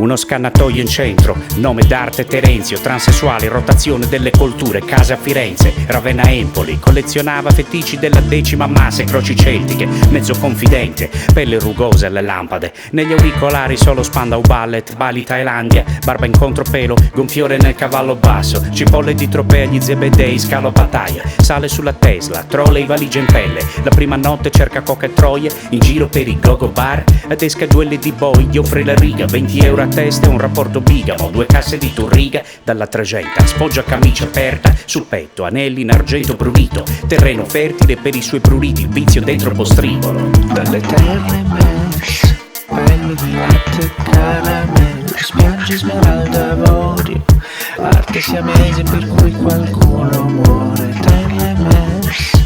uno scannatoio in centro, nome d'arte Terenzio, transessuale, rotazione delle colture, casa a Firenze, Ravenna Empoli, collezionava fetici della decima massa, croci celtiche, mezzo confidente, pelle rugosa alle lampade, negli auricolari solo Spandau Ballet, Bali Thailandia, barba in contropelo, gonfiore nel cavallo basso, cipolle di tropea agli zebedei, scalo a battaglia, sale sulla Tesla, trolley valigia in pelle, la prima notte cerca coca e troie, in giro per i go-go bar, adesca due di boy, gli offre la riga, 20 euro a testa e un rapporto bigamo, 2 casse di turriga dalla Tragenta, spoggia camicia aperta, sul petto, anelli in argento prurito, terreno fertile per i suoi pruriti, il vizio dentro postribolo. Dalle terre messe, pelle di latte e caramello, spiagge smeralda avorio, arte siamese per cui qualcuno muore. Terre messe,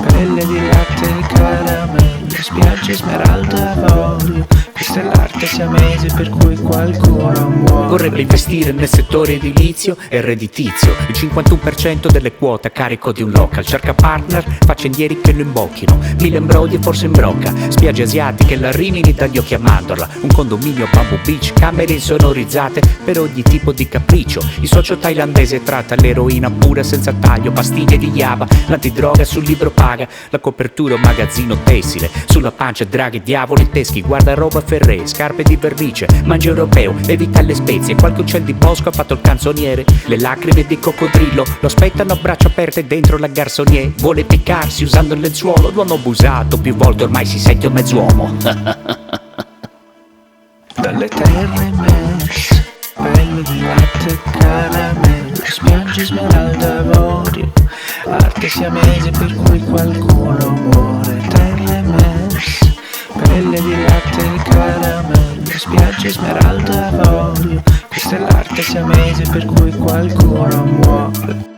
pelle di latte e caramello, spiagge smeralda avorio, questa è l'arte siamese per cui qualcuno muore. Vorrebbe investire nel settore edilizio e redditizio, il 51% delle quote a carico di un local, cerca partner, faccendieri che lo imbocchino, 1000 imbrodi e forse in brocca, spiagge asiatiche, la Rimini dagli occhi a mandorla, un condominio Bamboo Beach, camere insonorizzate per ogni tipo di capriccio, il socio thailandese tratta l'eroina pura senza taglio, pastiglie di Java, l'antidroga sul libro paga, la copertura un magazzino tessile, sulla pancia draghi diavoli teschi, guardaroba Ferré, scarpe di vernice, mangia europeo, evita le spezie, qualche uccel di bosco ha fatto il canzoniere, le lacrime di coccodrillo lo aspettano a braccia aperte dentro la garçonnier, vuole piccarsi usando il lenzuolo, l'uomo abusato più volte ormai si sente un mezz'uomo. Dalle terre messe, pelle di latte e caramello, spiagge smeralda avorio, arte siamese per cui qualcuno muore. Terre messe, pelle di latte e caramello, spiagge smeralda avorio, questa è l'arte siamese per cui qualcuno muore.